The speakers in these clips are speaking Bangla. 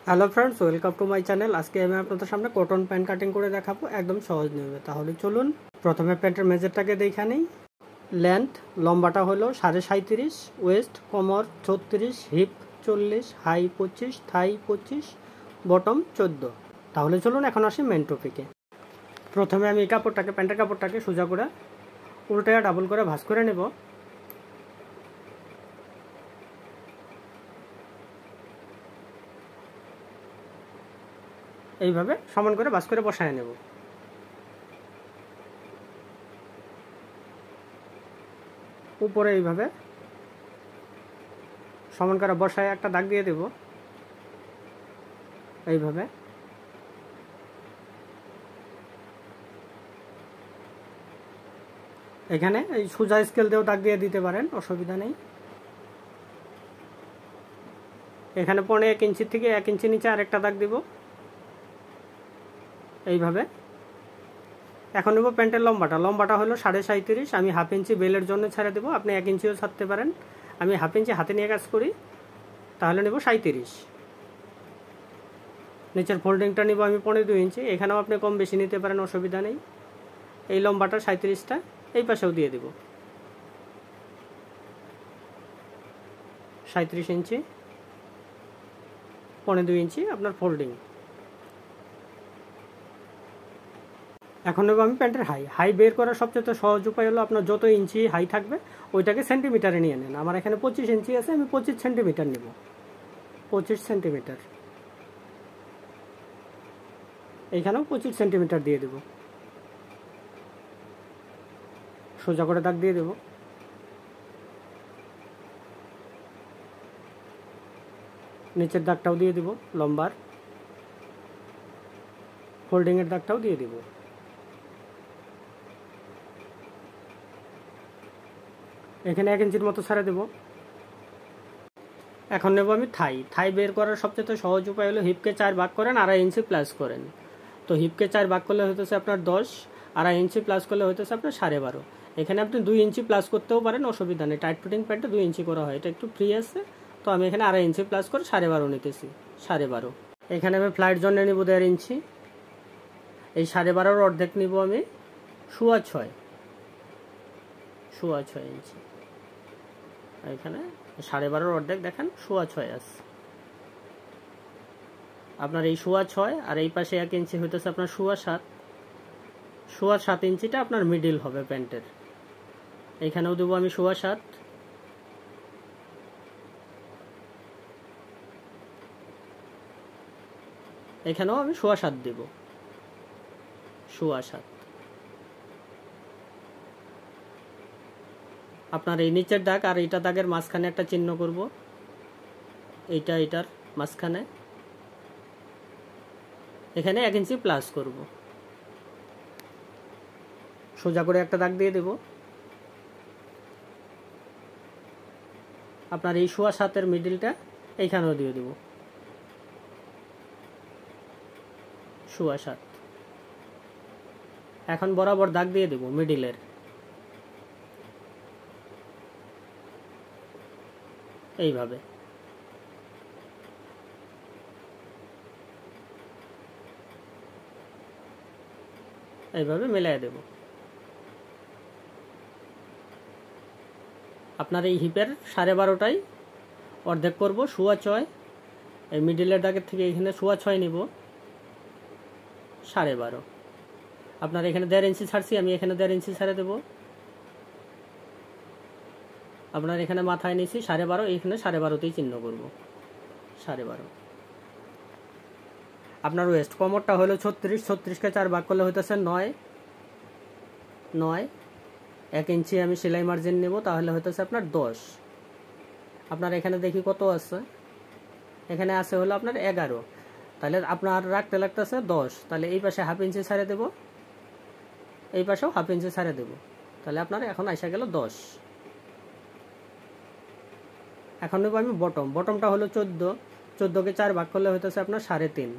Hello friends, welcome to my channel. আজকে আমি আপনাদের সামনে কটন প্যান্ট কাটিং করে দেখাবো, একদম সহজ নিয়মে। তাহলে চলুন প্রথমে প্যান্টের মেজারটাকে দেখে নিই। লেন্থ লম্বাটা হলো 37.5, ওয়েস্ট কোমর 36, হিপ 40, হাই 25, থাই 25, বটম 14। তাহলে চলুন এখন আসি মেন টপিকে। প্রথমে আমি প্যান্টের কাপড়টাকে সোজা করে উল্টে ডাবল করে ভাঁজ করে নেব। এইভাবে সমান করে ভাঁজ করে বসায় নেব। উপরে এইভাবে সমান করে বসায় একটা দাগ দিয়ে দেব। এইভাবে এখানে এই সোজা স্কেল দিয়েও দাগ দিয়ে দিতে পারেন, অসুবিধা নেই। এখানে 1.5 ইঞ্চি থেকে 1 ইঞ্চি নিচে আরেকটা দাগ দিব এইভাবে। এখন নেব প্যান্টের লম্বাটা হলো 37.5। আমি হাফ ইঞ্চি বেলের জন্য ছেড়ে দেবো, আপনি 1 ইঞ্চিও ছাড়তে পারেন। আমি হাফ ইঞ্চি হাতে নিয়ে কাজ করি, তাহলে নেব 37। নিচের ফোল্ডিংটা নিব আমি 15 ইঞ্চি। এখানেও আপনি কম বেশি নিতে পারেন, অসুবিধা নেই। এই লম্বাটা 37টা এই পাশেও দিয়ে দেব 37 ইঞ্চি, 15 ইঞ্চি আপনার ফোল্ডিং। এখন নেব আমি প্যান্টের হাই বের করার সবচেয়ে সহজ উপায় হলো আপনার যত ইঞ্চি হাই থাকবে ওইটাকে সেন্টিমিটারে নিয়ে নেন। আমার এখানে 25 ইঞ্চি আছে, আমি 25 সেন্টিমিটার নেব। 25 সেন্টিমিটার, এইখানেও 25 সেন্টিমিটার দিয়ে দেব। সোজা করে দাগ দিয়ে দেব। নিচের দাগটাও দিয়ে দেব, লম্বার ফোল্ডিংয়ের দাগটাও দিয়ে দেব। এখানে 1 ইঞ্চির মতো ছাড়া দেব। এখন নেব আমি থাই বের করার সবচেয়ে সহজ উপায় হলো হিপকে 4 ভাগ করেন, 2.5 ইঞ্চি প্লাস করেন। তো হিপকে 4 ভাগ করলে হইতেছে আপনার 10, 2.5 ইঞ্চি প্লাস করলে হইতেছে আপনার 12.5। এখানে আপনি 2 ইঞ্চি প্লাস করতেও পারেন, অসুবিধা নেই। টাইট ফিটিং প্যান্টে 2 ইঞ্চি করা হয়, এটা একটু ফ্রি আছে। তো আমি এখানে 2.5 ইঞ্চি প্লাস করে 12.5 নিতেছি, 12.5। এখানে আমি ফ্লাইট জন্য নিব 1.5 ইঞ্চি। এই 12.5-এর অর্ধেক নিব আমি 6.5 ইঞ্চি। এখানে 12.5-এর অর্ধেক দেখেন 6.5 আছে আপনার। এই 6.5 আর এই পাশে 1 ইঞ্চি হইতেছে আপনার 7.5 ইঞ্চিটা আপনার মিডিল হবে প্যান্টের। এইখানেও দেবো আমি 7.5। এখানেও আমি 7.5 দেব, 7.5। আপনার এই নিচের দাগ আর এইটা দাগের মাঝখানে একটা চিহ্ন করব, এটার মাঝখানে এখানে 1 ইঞ্চি প্লাস করব। সোজা করে একটা দাগ দিয়ে দেব। আপনার এই 7.5-এর মিডিলটা এইখানেও দিয়ে দেব 7.5। এখন বরাবর দাগ দিয়ে দেব মিডিলের, এইভাবে। এইভাবে মিলাই দেব। আপনার এই হিপের 12.5টাই অর্ধেক করব 6.5। এই মিডিলের দাগের থেকে এখানে 6.5 নিব 12.5। আপনার এখানে 1.5 ইঞ্চি ছাড়ছি, আমি এখানে 1.5 ইঞ্চি ছাড়ে দেব। আপনার এখানে মাথায় নিয়েছি 12.5, এখানে 12.5তেই চিহ্ন করব 12.5। আপনার ওয়েস্ট কোমরটা হলো 36কে 4 ভাগ করলে হইতেছে 9। 1 ইঞ্চি আমি সেলাই মার্জিন নেব, তাহলে হইতেছে আপনার 10। আপনার এখানে দেখি কত আছে, এখানে আছে হলো আপনার 11। তাহলে আপনার রাখতে লাগতেছে 10। তাহলে এই পাশে হাফ ইঞ্চি ছাড়ে দেব, এই পাশেও হাফ ইঞ্চি ছাড়ে দেব। তাহলে আপনার এখন আসা গেল 10। এখন নেব আমি বটমটা হলো 14কে 4 ভাগ করলে হইতেছে আপনার 3.5।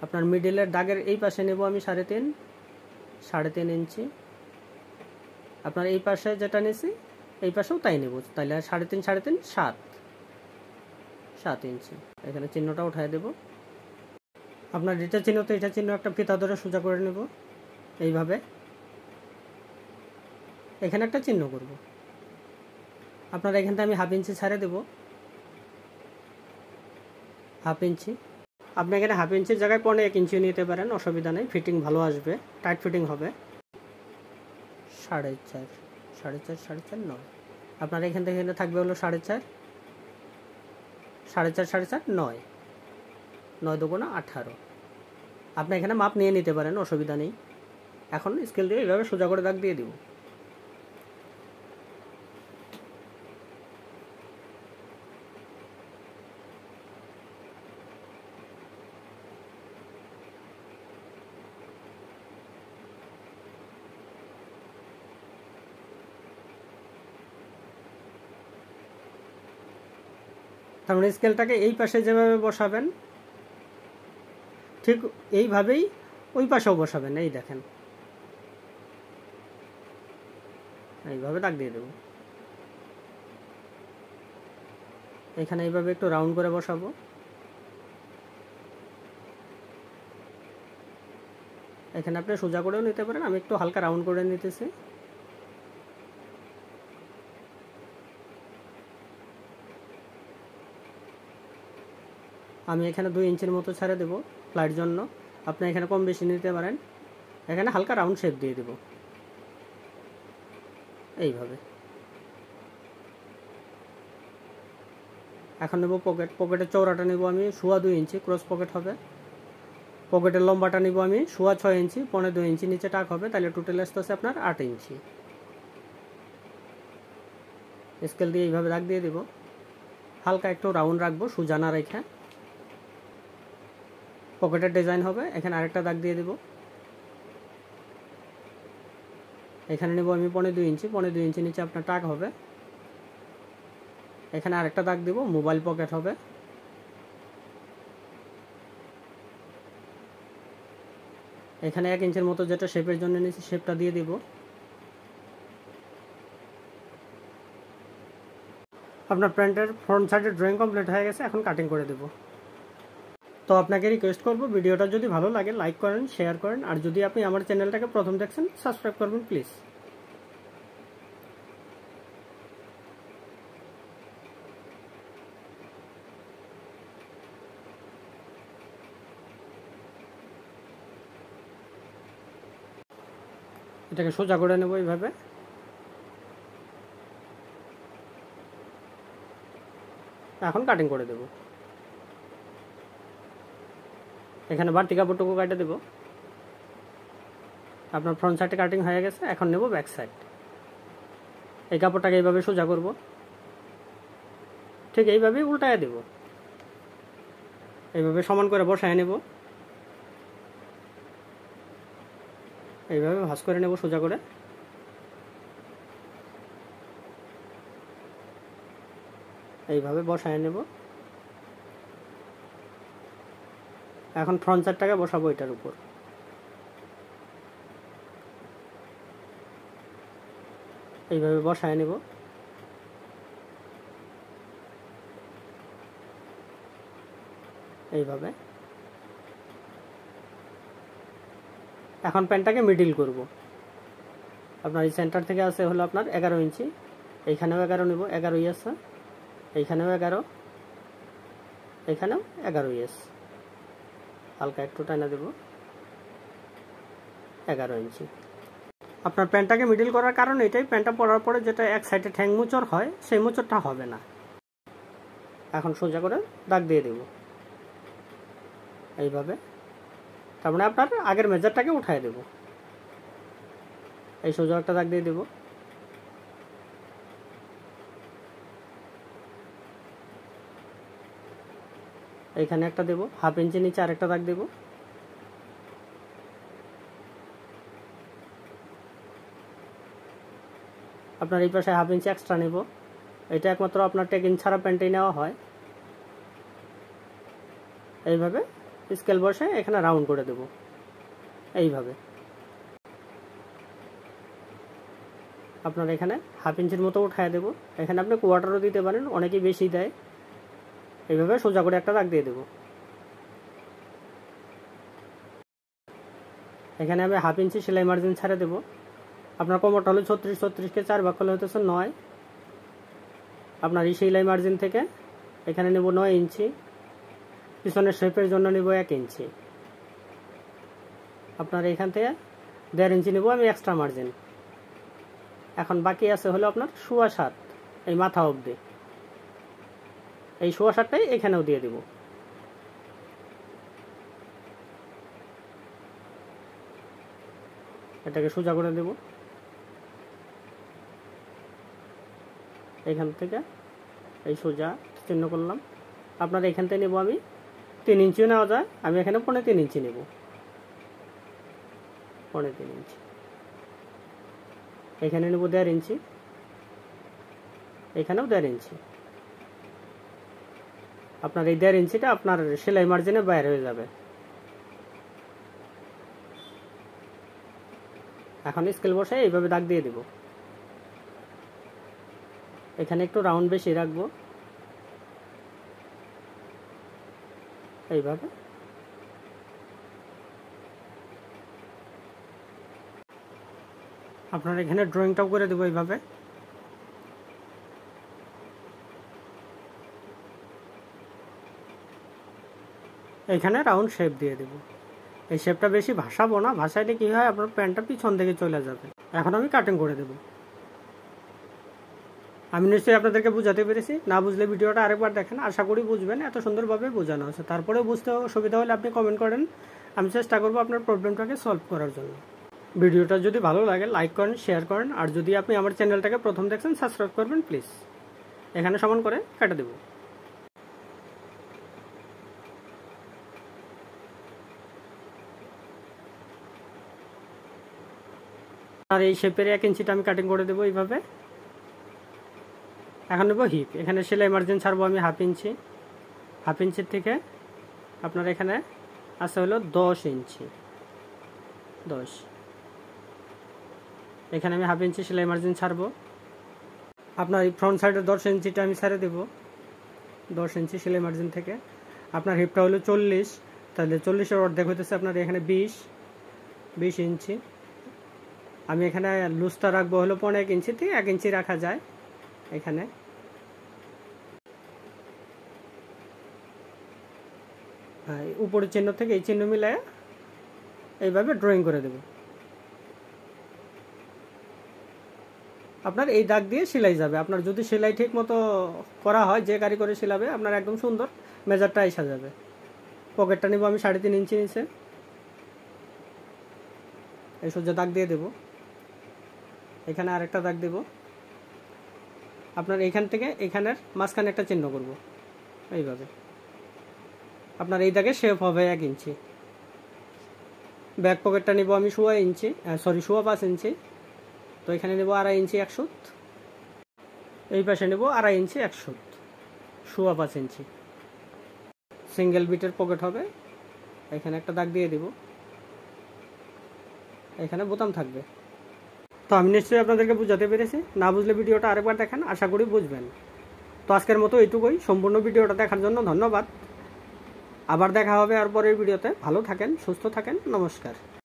আপনার মিডিলের দাগের এই পাশে নেব আমি 3.5 ইঞ্চি। আপনার এই পাশে যেটা নিয়েছি এই পাশেও তাই নেব, তাহলে 3.5 7 ইঞ্চি। এখানে চিহ্নটা উঠায় দেব। আপনার এটা চিহ্ন তো এটা চিহ্ন একটা ফিতা ধরে সোজা করে নেব এইভাবে। এখানে একটা চিহ্ন করব। আপনার এখান থেকে আমি 1/2 ইঞ্চি ছাড়ে দেব, 1/2 ইঞ্চি। আপনি এখানে 1/2 ইঞ্চির জায়গায় 1.5 ইঞ্চি নিতে পারেন, অসুবিধা নেই, ফিটিং ভালো আসবে, টাইট ফিটিং হবে। 4.5 4.5 4.5 9। আপনার এখান থেকে এখানে থাকবে হলো 4.5 4.5 4.5 9 9 দুগুণা 18। আপনি এখানে মাপ নিয়ে নিতে পারেন, অসুবিধা নেই। এখন স্কেল দিয়ে এইভাবে সোজা করে দাগ দিয়ে দিব। তার মানে স্কেলটাকে এই পাশে যেভাবে বসাবেন ঠিক এইভাবেই ওই পাশেও বসাবেন। এই দেখেন, এইভাবে দাগ দিয়ে দেব। এখানে এইভাবে একটু রাউন্ড করে বসাবো। এখানে আপনি সোজা করেও নিতে পারেন, আমি একটু হালকা রাউন্ড করে নিতেছি। আমি এখানে 2 ইঞ্চির মতো ছেড়ে দেব ফ্লাইট জন্য। আপনি এখানে কম বেশি নিতে পারেন। এখানে হালকা রাউন্ড শেপ দিয়ে দেব এইভাবে। এখন নেব পকেট। পকেটের চওড়াটা নেব আমি 2.25 ইঞ্চি, ক্রস পকেট হবে। পকেটের লম্বাটা নিব আমি 6.25 ইঞ্চি, 2.5 ইঞ্চি নিচে টাক হবে, তাহলে টোটাল আসতেছে আপনার 8 ইঞ্চি। স্কেল দিয়ে এইভাবে দাগ দিয়ে দেব। হালকা একটু রাউন্ড রাখবো, সোজা না রেখে। পকেটের ডিজাইন হবে, এখানে আরেকটা দাগ দিয়ে দেব। এখানে নেব আমি 2.5 ইঞ্চি, 2.5 ইঞ্চি নিচে আপনার টাক হবে। এখানে আরেকটা দাগ দেব, মোবাইল পকেট হবে। এখানে 1 ইঞ্চির মতো যেটা শেপের জন্য নিয়েছি শেপটা দিয়ে দিব। আপনার প্যান্টের ফ্রন্ট সাইডের ড্রয়িং কমপ্লিট হয়ে গেছে, এখন কাটিং করে দেব। তো আপনাকে রিকোয়েস্ট করব, ভিডিওটা যদি ভালো লাগে লাইক করেন, শেয়ার করেন, আর যদি আপনি আমার চ্যানেলটাকে প্রথম দেখছেন সাবস্ক্রাইব করবেন প্লিজ। এটাকে সোজা করে নেব এইভাবে। এখন কাটিং করে দেব। এখানে বাড়তি কাপড়টুকু কেটে দেব। আপনার ফ্রন্ট সাইডে কাটিং হয়ে গেছে, এখন নেব ব্যাক সাইড। এই কাপড়টাকে এইভাবে সোজা করব, ঠিক এইভাবেই উল্টায় দেব। এইভাবে সমান করে বসায় নেব, এইভাবে ভাঁজ করে নেব সোজা করে। এইভাবে বসায় নেব। এখন ফ্রন্ট সাইডটাকে বসাবো এটার উপর। এইভাবে বসায় নেব। এইভাবে। এখন প্যান্টটাকে মিডিল করব। আপনার এই সেন্টার থেকে আছে হলো আপনার 11 ইঞ্চি, এইখানেও 11 নেব, 11 আছে, এইখানেও 11, এইখানেও 11 হালকা একটু টানা দেব, 11 ইঞ্চি। আপনার প্যান্টটাকে মিডিল করার কারণ এটাই, প্যান্টটা পরার পরে যেটা এক সাইডে ঠ্যাং মোচড় হয় সেই মোচড়টা হবে না। এখন সোজা করে দাগ দিয়ে দেব এইভাবে। তার মানে আপনার আগের মেজারটাকে উঠায় দেব। এই সোজা একটা দাগ দিয়ে দেব। এইখানে একটা দেব, 1/2 ইঞ্চি নিচে আরেকটা দাগ দেব। আপনার এই পাশে 1/2 ইঞ্চি এক্সট্রা নেব। এটা একমাত্র আপনার টেকিং ছাড়া প্যান্টেই নেওয়া হয়। এইভাবে স্কেল বসে এখানে রাউন্ড করে দেব এইভাবে। আপনার এখানে 1/2 ইঞ্চির মতো উঠায় দেব। এখানে আপনি কোয়ার্টারও দিতে পারেন, অনেকেই বেশি দেয়। এইভাবে সোজা করে একটা দাগ দিয়ে দেব। এখানে আমি 1/2 ইঞ্চি সেলাই মার্জিন ছেড়ে দেব। আপনার কোমরটা হলো 36, 36কে 4 ভাগ করলে হতেছে 9। আপনার এই সেলাই মার্জিন থেকে এখানে নেব 9 ইঞ্চি, পিছনের শেপের জন্য নেব 1 ইঞ্চি। আপনার এখান থেকে 1.5 ইঞ্চি নেব আমি এক্সট্রা মার্জিন। এখন বাকি আছে হলো আপনার 7.25 এই মাথা অবধি। এই 7.25টাই এখানেও দিয়ে দেব। এটাকে সোজা করে দেব। এখান থেকে এই সোজা চিহ্ন করলাম। আপনার এখান থেকে নেব আমি 3 ইঞ্চিও নেওয়া যায়, আমি এখানে 3.25 ইঞ্চি নেব। 3.25 ইঞ্চি এখানে নেব 1.5 ইঞ্চি, এখানেও 1.5 ইঞ্চি। আপনার এই 1.5 ইঞ্চিটা আপনার সেলাই মার্জিনে বাইর হয়ে যাবে। এখন স্কেল বসায় এইভাবে দাগ দিয়ে দেব। এখানে একটু রাউন্ড বেশি রাখবো, এইভাবে। আপনার এখানে ড্রয়িংটাও করে দেবো এইভাবে। এখানে রাউন্ড শেপ দিয়ে দেব। এই শেপটা বেশি ভাসাবো না, ভাসাইলে কি হয় আপনার প্যান্টটা পিছন দিকে চলে যাবে। এখন আমি কাটিং করে দেব। আমি নিশ্চয়ই আপনাদেরকে বোঝাতে পেরেছি। না বুঝলে ভিডিওটা আরেকবার দেখেন, আশা করি বুঝবেন। এত সুন্দরভাবে বোঝানো আছে। তারপরেও বুঝতে অসুবিধা হলে আপনি কমেন্ট করেন, আমি চেষ্টা করব আপনার প্রবলেমটাকে সলভ করার জন্য। ভিডিওটা যদি ভালো লাগে লাইক করেন, শেয়ার করেন, আর যদি আপনি আমার চ্যানেলটাকে প্রথম দেখছেন সাবস্ক্রাইব করবেন প্লিজ। এখানে সমান করে কেটে দেব। আর এই শেপের 1 ইঞ্চিটা আমি কাটিং করে দেবো এইভাবে। এখন নেব হিপ। এখানে সেলাই মার্জিন ছাড়বো আমি 1/2 ইঞ্চি। 1/2 ইঞ্চির থেকে আপনার এখানে আছে হলো 10 ইঞ্চি। 10 এখানে আমি 1/2 ইঞ্চি সেলাই মার্জিন ছাড়বো। আপনার এই ফ্রন্ট সাইডের 10 ইঞ্চিটা আমি ছেড়ে দেবো। 10 ইঞ্চি সেলাই মার্জিন থেকে আপনার হিপটা হলো 40, তাহলে 40-এর অর্ধেক হইতেছে আপনার এখানে 20 ইঞ্চি। আমি এখানে লুজটা রাখবো হলো 1.5 ইঞ্চিতে, 1 ইঞ্চি রাখা যায়। এখানে উপরের চিহ্ন থেকে এই চিহ্ন মিলায় এইভাবে ড্রয়িং করে দেব। আপনার এই দাগ দিয়ে সেলাই যাবে। আপনার যদি সেলাই ঠিক মতো করা হয়, যে কারিগরে সেলাবে, আপনার একদম সুন্দর মেজারটা এসে যাবে। পকেটটা নিব আমি 3.5 ইঞ্চি নিচে। এই সোজা দাগ দিয়ে দেব। এখানে আরেকটা দাগ দেব। আপনার এইখান থেকে এখানের মাঝখানে একটা চিহ্ন করব এইভাবে। আপনার এই দাগে শেপ হবে 1 ইঞ্চি। ব্যাক পকেটটা নিব আমি 5.5 ইঞ্চি। তো এখানে নেব 2.5 ইঞ্চি 1 সুত। এই পাশে নেব 2.5 ইঞ্চি 1 সুত, 5.5 ইঞ্চি। সিঙ্গেল বিটের পকেট হবে। এখানে একটা দাগ দিয়ে দিব। এখানে বোতাম থাকবে। তো আমি নিশ্চয়ই আপনাদেরকে বোঝাতে পেরেছি। না বুঝলে ভিডিওটা আরেকবার দেখেন, আশা করি বুঝবেন। তো আজকের মতো এইটুকুই। সম্পূর্ণ ভিডিওটা দেখার জন্য ধন্যবাদ। আবার দেখা হবে আর পরের ভিডিওতে। ভালো থাকেন, সুস্থ থাকেন। নমস্কার।